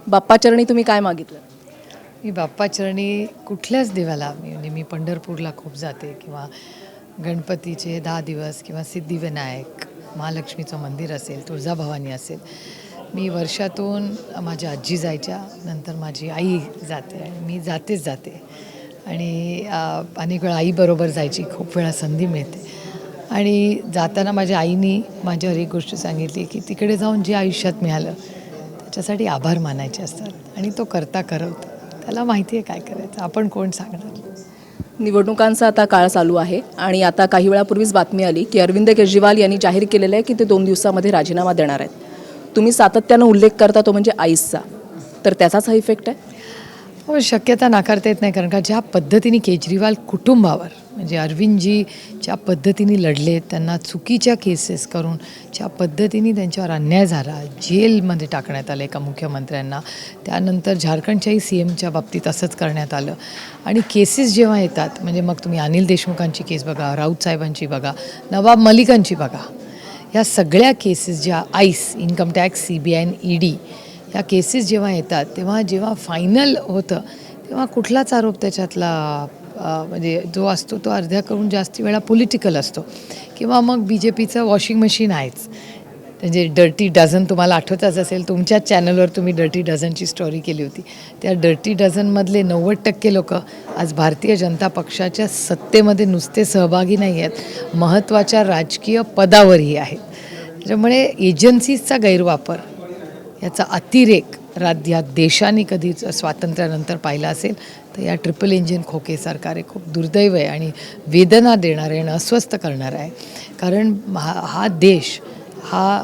बाप्पाचरणी तुम्ही काय मागितलं? मी बाप्पाचरणी कुठल्याच देवाला म्हणजे मी पंढरपूरला खूप जाते किंवा गणपतीचे 10 दिवस किंवा सिद्धिविनायक महालक्ष्मीचं मंदिर असेल, तुळजाभवानी असेल, मी वर्षातून माझ्या आजी जायच्या, नंतर माझी आई जाते आणि मी जाते आणि अनेक वेळा आईबरोबर जायची खूप वेळा संधी मिळते. आणि जाताना माझ्या आईनी माझ्यावर एक गोष्ट सांगितली की तिकडे जाऊन जे आयुष्यात मिळालं त्याच्यासाठी आभार मानायचे असतात आणि तो करता करवतो. त्याला माहिती आहे काय करायचं, आपण कोण सांगणार. निवडणुकांचा आता काळ चालू आहे आणि आता काही वेळापूर्वीच बातमी आली की अरविंद केजरीवाल यांनी जाहीर केलेलं आहे की ते 2 दिवसामध्ये राजीनामा देणार आहेत. तुम्ही सातत्यानं उल्लेख करता तो म्हणजे आईसचा, तर त्याचाच हा इफेक्ट आहे? हो, शक्यता नाकारता येत नाही, कारण का ज्या पद्धतीने केजरीवाल कुटुंबावर म्हणजे अरविंदजी ज्या पद्धतीने लढले, त्यांना चुकीच्या केसेस करून ज्या पद्धतीने त्यांच्यावर अन्याय झाला, जेलमध्ये टाकण्यात आलं एका मुख्यमंत्र्यांना, त्यानंतर झारखंडच्याही CMच्या बाबतीत असंच करण्यात आलं. आणि केसेस जेव्हा येतात म्हणजे मग तुम्ही अनिल देशमुखांची केस बघा, राऊत साहेबांची बघा, नवाब मलिकांची बघा, या सगळ्या केसेस ज्या इन्कम टॅक्स, CBI आणि ED या केसेस जेव्हा येतात तेव्हा जेव्हा फायनल होतं तेव्हा कुठलाच आरोप त्याच्यातला म्हणजे जो असतो तो अर्ध्या करून जास्ती वेळा पॉलिटिकल असतो किंवा मग BJPचं वॉशिंग मशीन आहेच. म्हणजे डर्टी डझन तुम्हाला आठवतच असेल, तुमच्याच चॅनलवर तुम्ही डर्टी डझनची स्टोरी केली होती. त्या डर्टी डझनमधले 90% लोकं आज भारतीय जनता पक्षाच्या सत्तेमध्ये नुसते सहभागी नाही आहेत, महत्त्वाच्या राजकीय पदावरही आहेत. त्याच्यामुळे एजन्सीजचा गैरवापर, याचा अतिरेक या देशाने कधीच स्वातंत्र्यानंतर पाहिला असेल तर या ट्रिपल इंजिन खोके सरकार खूप दुर्दैव आहे आणि वेदना देणार आहे आणि अस्वस्थ करणार आहे. कारण हा देश हा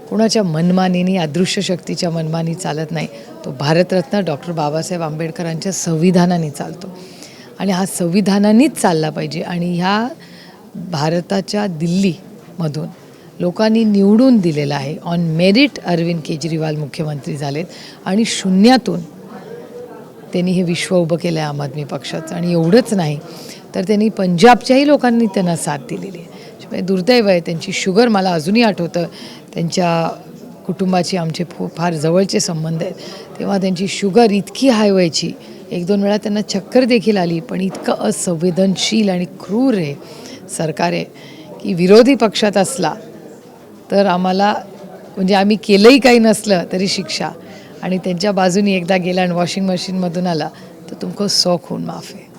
कोणाच्या मनमानीने, अदृश्य शक्तीच्या मनमानी चालत नाही. तो भारतरत्न डॉक्टर बाबासाहेब आंबेडकरांच्या संविधानाने चालतो आणि हा संविधानानेच चालला पाहिजे. आणि ह्या भारताच्या दिल्लीमधून लोकांनी निवडून दिलेला आहे. ऑन मेरिट अरविंद केजरीवाल मुख्यमंत्री झालेत आणि शून्यातून त्यांनी हे विश्व उभं केलं आहे आम आदमी पक्षाचं. आणि एवढंच नाही तर त्यांनी पंजाबच्याही लोकांनी त्यांना साथ दिलेली आहे. म्हणजे दुर्दैव आहे. त्यांची शुगर, मला अजूनही आठवतं, त्यांच्या कुटुंबाची आमचे फार जवळचे संबंध आहेत, तेव्हा त्यांची शुगर इतकी हाय व्हायची, 1-2 वेळा त्यांना चक्कर देखील आली. पण इतकं असंवेदनशील आणि क्रूर आहे सरकार आहे की विरोधी पक्षात असला तर आम्हाला म्हणजे आम्ही केलंही काही नसलं तरी शिक्षा, आणि त्यांच्या बाजूनी एकदा गेला आणि वॉशिंग मशीनमधून आला तर तुमको 100 खून माफ आहे.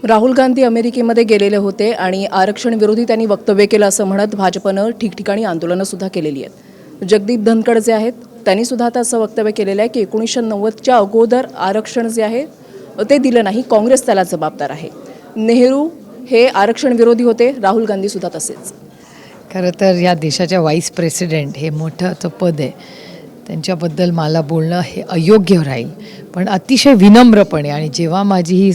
राहुल गांधी अमेरिकेमध्ये गेलेले होते आणि आरक्षण विरोधी त्यांनी वक्तव्य केलं असं म्हणत भाजपनं ठिकठिकाणी आंदोलनंसुद्धा केलेली आहेत. जगदीप धनखड जे आहेत त्यांनीसुद्धा आता असं वक्तव्य केलेलं आहे की 1990च्या अगोदर आरक्षण जे आहे ते दिलं नाही, काँग्रेस त्याला जबाबदार आहे. नेहरू हे आरक्षण विरोधी होते, राहुल गांधीसुद्धा तसेच. खरं तर या देशाच्या व्हाईस प्रेसिडेंट हे मोठं पद आहे, त्यांच्याबद्दल मला बोलणं हे अयोग्य राहील. पण अतिशय विनम्रपणे, आणि जेव्हा माझी ही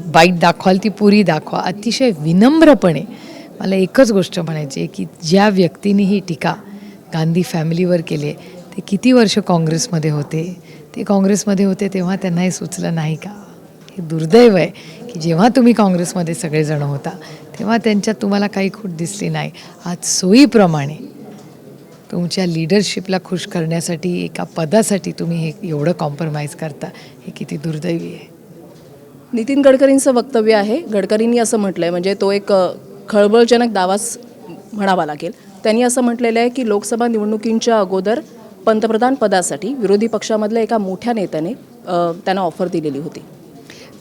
बाईट दाखवाल ती पुरी दाखवा, अतिशय विनम्रपणे मला एकच गोष्ट म्हणायची आहे की ज्या व्यक्तीने ही टीका गांधी फॅमिलीवर केली, ते किती वर्ष काँग्रेसमध्ये होते, तेव्हा त्यांना हे सुचलं नाही का? हे दुर्दैव आहे की जेव्हा तुम्ही काँग्रेसमध्ये सगळेजण होता तेव्हा त्यांच्यात तुम्हाला काही खूट दिसली नाही. आज सोयीप्रमाणे तुमच्या लिडरशिपला खुश करण्यासाठी, एका पदासाठी तुम्ही हे एवढं कॉम्प्रोमाइज करता, हे किती दुर्दैवी आहे. नितीन गडकरींचं वक्तव्य आहे. गडकरींनी असं म्हटलं आहे, म्हणजे तो एक खळबळजनक दावाच म्हणावा लागेल. त्यांनी असं म्हटलेलं आहे की लोकसभा निवडणुकींच्या अगोदर पंतप्रधान पदासाठी विरोधी पक्षामधल्या एका मोठ्या नेत्याने त्यांना ऑफर दिलेली होती.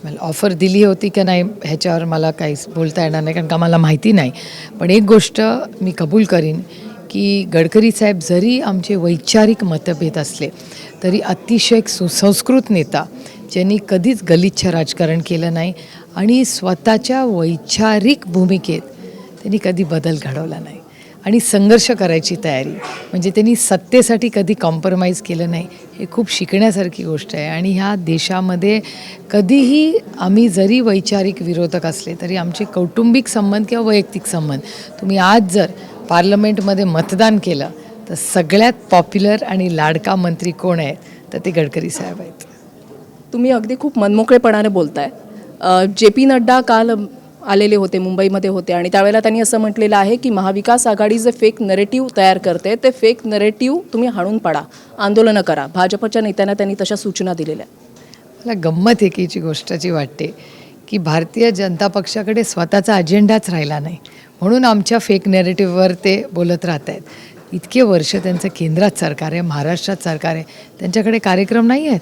मला ऑफर दिली होती का नाही ह्याच्यावर मला काहीच बोलता येणार नाही, कारण का मला माहिती नाही. पण एक गोष्ट मी कबूल करीन की गडकरी साहेब जरी आमचे वैचारिक मतभेद असले तरी अतिशय एक सुसंस्कृत नेता, ज्यांनी कधीच गलिच्छ राजकारण केलं नाही आणि स्वतःच्या वैचारिक भूमिकेत त्यांनी कधी बदल घडवला नाही आणि संघर्ष करायची तयारी, म्हणजे त्यांनी सत्तेसाठी कधी कॉम्प्रोमाइज केलं नाही. हे खूप शिकण्यासारखी गोष्ट आहे. आणि ह्या देशामध्ये कधीही आम्ही जरी वैचारिक विरोधक असले तरी आमचे कौटुंबिक संबंध किंवा वैयक्तिक संबंध, तुम्ही आज जर पार्लमेंटमध्ये मतदान केलं तर सगळ्यात पॉप्युलर आणि लाडका मंत्री कोण आहे तर ते गडकरी साहेब आहेत. तुम्ही अगदी खूप मनमोकळेपणाने बोलताय. JP नड्डा काल आलेले होते, मुंबईमध्ये होते आणि त्यावेळेला त्यांनी असं म्हटलेलं आहे की महाविकास आघाडी जे फेक नरेटिव्ह तयार करते ते फेक नरेटिव्ह तुम्ही हाणून पाडा, आंदोलनं करा. भाजपच्या नेत्यांना त्यांनी तशा सूचना दिलेल्या आहेत. मला गंमत एकीची गोष्टाची वाटते की भारतीय जनता पक्षाकडे स्वतःचा अजेंडाच राहिला नाही, म्हणून आमच्या फेक नॅरेटिव्हवर ते बोलत राहत आहेत. इतके वर्ष त्यांचं केंद्रात सरकार आहे, महाराष्ट्रात सरकार आहे, त्यांच्याकडे कार्यक्रम नाही आहेत,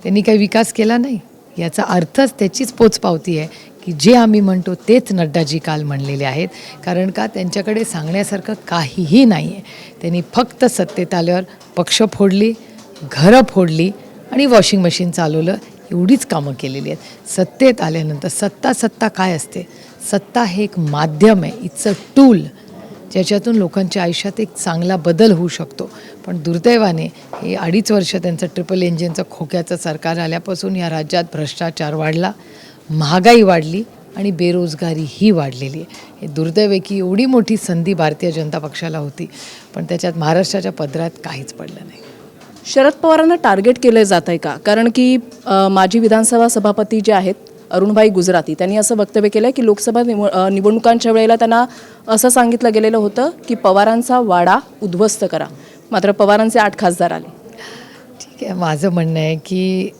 त्यांनी काही विकास केला नाही. याचा अर्थच त्याचीच पोचपावती आहे की जे आम्ही म्हणतो तेच नड्डाजी काल म्हणलेले आहेत. कारण का त्यांच्याकडे सांगण्यासारखं काहीही नाही आहे. त्यांनी फक्त सत्तेत आल्यावर पक्ष फोडली, घरं फोडली आणि वॉशिंग मशीन चालवलं, एवढीच कामं केलेली आहेत. सत्तेत आल्यानंतर सत्ता काय असते? सत्ता हे एक माध्यम आहे, इट्स अ टूल, ज्याच्यातून लोकांच्या आयुष्यात एक चांगला बदल होऊ शकतो. पण दुर्दैवाने हे 2.5 वर्ष त्यांचं ट्रिपल इंजिनचं खोक्याचं सरकार आल्यापासून या राज्यात भ्रष्टाचार वाढला, महागाई वाढली आणि बेरोजगारी ही वाढलेली आहे. हे दुर्दैव आहे की एवढी मोठी संधी भारतीय जनता पक्षाला होती, पण त्याच्यात महाराष्ट्राच्या पदरात काहीच पडलं नाही. शरद पवारांना टार्गेट केलं जात आहे का? कारण की माजी विधानसभा सभापती जे आहेत अरुणभाई गुजराती, त्यांनी असं वक्तव्य केलं आहे की लोकसभा निवडणुकांच्या वेळेला त्यांना असं सांगितलं गेलेलं होतं की पवारांचा वाडा उद्ध्वस्त करा, मात्र पवारांचे 8 खासदार आले. ठीक आहे, माझं म्हणणं आहे की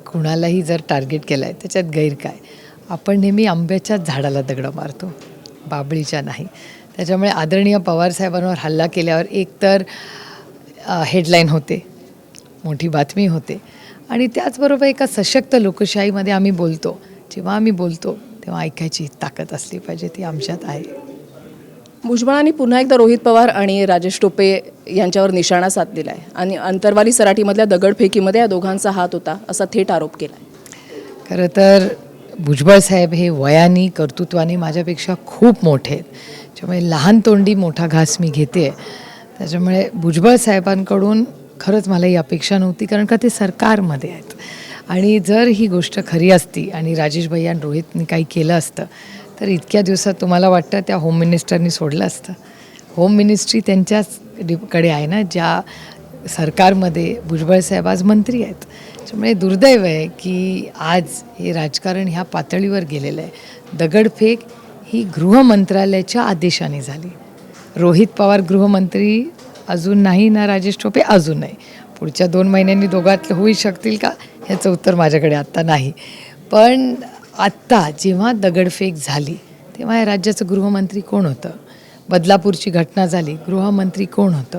कुणालाही जर टार्गेट केलं आहे त्याच्यात गैर काय? आपण नेहमी आंब्याच्याच झाडाला दगडं मारतो, बाबळीच्या नाही. त्याच्यामुळे आदरणीय पवारसाहेबांवर हल्ला केल्यावर एकतर हेडलाईन होते, मोठी बातमी होते, आणि त्याचबरोबर एका सशक्त लोकशाहीमध्ये आम्ही बोलतो, जेव्हा आम्ही बोलतो तेव्हा ऐकायची ताकद असली पाहिजे, ती आमच्यात आहे. भुजबळांनी पुन्हा एकदा रोहित पवार आणि राजेश टोपे यांच्यावर निशाणा साधलेला आहे आणि अंतरवाली सराटीमधल्या दगडफेकीमध्ये या दोघांचा हात होता असा थेट आरोप केला आहे. खरं तर भुजबळ साहेब हे वयाने कर्तृत्वाने माझ्यापेक्षा खूप मोठे आहेत, त्यामुळे लहान तोंडी मोठा घास मी घेते. त्याच्यामुळे भुजबळ साहेबांकडून खरंच मला ही अपेक्षा नव्हती, कारण का ते सरकारमध्ये आहेत. आणि जर ही गोष्ट खरी असती आणि राजेश भैया आणि रोहितनी काही केलं असतं तर इतक्या दिवसात तुम्हाला वाटतं त्या होम मिनिस्टरनी सोडलं असतं? होम मिनिस्ट्री त्यांच्याच कडे आहे ना, ज्या सरकारमध्ये भुजबळ साहेब आज मंत्री आहेत. त्यामुळे दुर्दैव आहे की आज हे राजकारण ह्या पातळीवर गेलेलं आहे. दगडफेक ही गृह मंत्रालयाच्या आदेशाने झाली. रोहित पवार गृहमंत्री अजून नाही ना, राजेश टोपे अजून नाही. पुढच्या 2 महिन्यांनी दोघातले होऊ शकतील का, ह्याचं उत्तर माझ्याकडे आत्ता नाही. पण आत्ता जेव्हा दगडफेक झाली तेव्हा या राज्याचं गृहमंत्री कोण होतं? बदलापूरची घटना झाली, गृहमंत्री कोण होतं?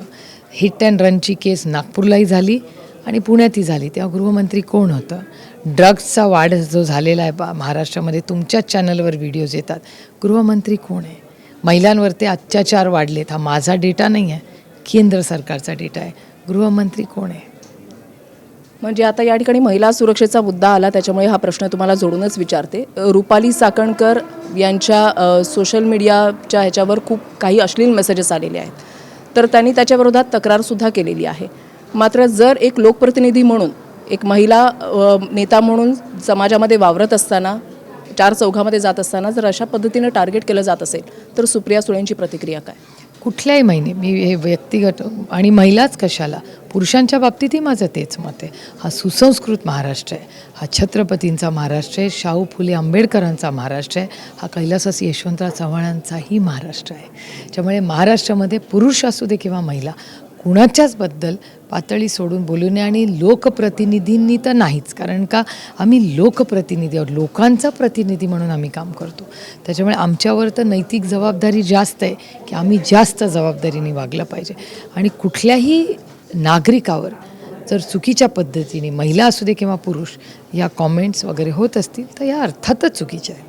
हिट अँड रनची केस नागपूरलाही झाली आणि पुण्यातही झाली, तेव्हा गृहमंत्री कोण होतं? ड्रग्सचा वाढ जो झालेला आहे महाराष्ट्रामध्ये, तुमच्याच चॅनलवर व्हिडिओज येतात, गृहमंत्री कोण आहे? महिलांवर ते अत्याचार वाढलेत, हा माझा डेटा नाही आहे, केंद्र सरकारचा डेटा आहे. गृहमंत्री कोण आहे? म्हणजे आता या ठिकाणी महिला सुरक्षेचा मुद्दा आला, त्याच्यामुळे हा प्रश्न तुम्हाला जोडूनच विचारते. रुपाली चाकणकर यांच्या सोशल मीडियाच्या ह्याच्यावर खूप काही अश्लील मेसेजेस आलेले आहेत, तर त्यांनी त्याच्याविरोधात तक्रारसुद्धा केलेली आहे. मात्र जर एक लोकप्रतिनिधी म्हणून, एक महिला नेता म्हणून समाजामध्ये वावरत असताना, 4 चौघामध्ये जात असताना जर अशा पद्धतीनं टार्गेट केलं जात असेल तर सुप्रिया सुळेंची प्रतिक्रिया काय? कुठल्याही महिने मी हे व्यक्तिगत, आणि महिलाच कशाला, पुरुषांच्या बाबतीतही माझं तेच मत आहे. हा सुसंस्कृत महाराष्ट्र आहे, हा छत्रपतींचा महाराष्ट्र आहे, शाहू फुले आंबेडकरांचा महाराष्ट्र आहे, हा कैलासवासी यशवंतराव चव्हाणांचाही महाराष्ट्र आहे. त्यामुळे महाराष्ट्रामध्ये पुरुष असू दे किंवा महिला, कुणाच्याच बद्दल पातळी सोडून बोलू नये. आणि लोकप्रतिनिधींनी तर नाहीच, कारण का आम्ही लोकप्रतिनिधी आहोत, लोकांचा प्रतिनिधी म्हणून आम्ही काम करतो. त्याच्यामुळे आमच्यावर तर नैतिक जबाबदारी जास्त आहे की आम्ही जास्त जबाबदारीने वागलं पाहिजे. आणि कुठल्याही नागरिकावर जर चुकीच्या पद्धतीने, महिला असू दे किंवा पुरुष, या कॉमेंट्स वगैरे होत असतील तर या अर्थातच चुकीच्या आहेत.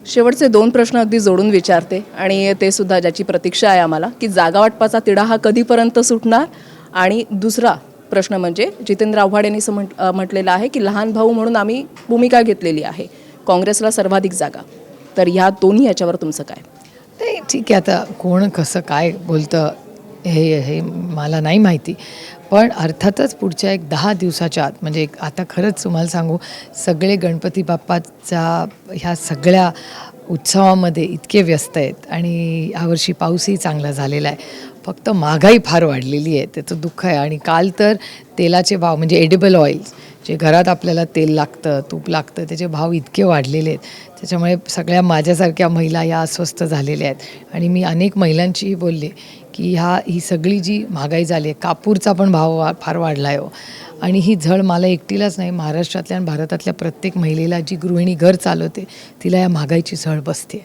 शेवटचे 2 प्रश्न अगदी जोडून विचारते आणि ते सुद्धा ज्याची प्रतीक्षा आहे आम्हाला, की जागा वाटपाचा तिढा हा कधीपर्यंत सुटणार? आणि दुसरा प्रश्न म्हणजे जितेंद्र आव्हाड यांनी म्हटलेलं आहे की लहान भाऊ म्हणून आम्ही भूमिका घेतलेली आहे, काँग्रेसला सर्वाधिक जागा, तर ह्या दोन्ही याच्यावर तुमचं काय? नाही, ठीक आहे, आता कोण कसं काय बोलतं हे मला नाही माहिती. पण अर्थातच पुढच्या एक 10 दिवसाच्या आत, म्हणजे आता खरंच तुम्हाला सांगू, सगळे गणपती बाप्पाचा ह्या सगळ्या उत्सवामध्ये इतके व्यस्त आहेत आणि यावर्षी पाऊसही चांगला झालेला आहे. फक्त महागाई फार वाढलेली आहे, त्याचं दुःख आहे. आणि काल तर तेलाचे भाव, म्हणजे एडिबल ऑइल्स जे घरात आपल्याला तेल लागतं, तूप लागतं, त्याचे भाव इतके वाढलेले आहेत. त्याच्यामुळे सगळ्या माझ्यासारख्या महिला या अस्वस्थ झालेल्या आहेत. आणि मी अनेक महिलांशीही बोलले की ही सगळी जी महागाई झाली आहे, कापूरचा पण भाव फार वाढला आहे हो. आणि ही झळ मला एकटीलाच नाही, महाराष्ट्रातल्या आणि भारतातल्या प्रत्येक महिलेला, जी गृहिणी घर चालवते, तिला या महागाईची झळ बसते.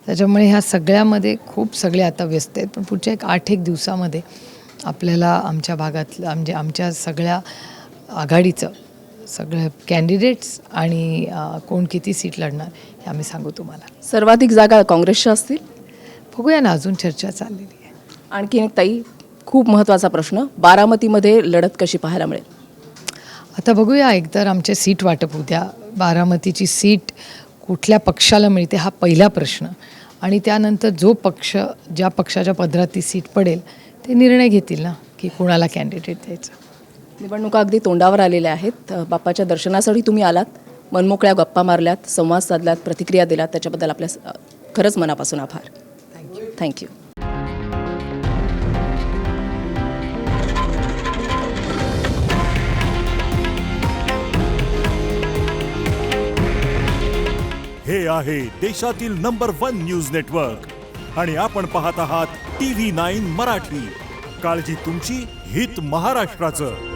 त्याच्यामुळे ह्या सगळ्यामध्ये खूप सगळे आता व्यस्त आहेत. पण पुढच्या 8-1 दिवसामध्ये आपल्याला आमच्या भागातलं म्हणजे आमच्या सगळ्या आघाडीचं सगळं कॅन्डिडेट्स आणि कोण किती सीट लढणार हे आम्ही सांगू तुम्हाला. सर्वाधिक जागा काँग्रेसच्या असतील. बघूया ना, अजून चर्चा चाललेली आहे. आणखी एक ताई, खूप महत्त्वाचा प्रश्न, बारामतीमध्ये लढत कशी पाहायला मिळेल? आता बघूया, एकतर आमचे सीट वाटप उद्या, बारामतीची सीट कुठल्या पक्षाला मिळते हा पहिला प्रश्न. आणि त्यानंतर ज्या पक्षाच्या पदरात ती सीट पडेल ते निर्णय घेतील ना की कुणाला कॅन्डिडेट द्यायचं. निवडणुका अगदी तोंडावर आलेल्या आहेत. बाप्पाच्या दर्शनासाठी तुम्ही आलात, मनमोकळ्या गप्पा मारल्यात, संवाद साधल्यात, प्रतिक्रिया दिल्यात, त्याच्याबद्दल आपल्या खरंच मनापासून आभार. थँक्यू. हे आहे देशातील नंबर 1 न्यूज नेटवर्क आणि आपण पाहत आहात TV9 मराठी. काळजी तुमची, हित महाराष्ट्राचं.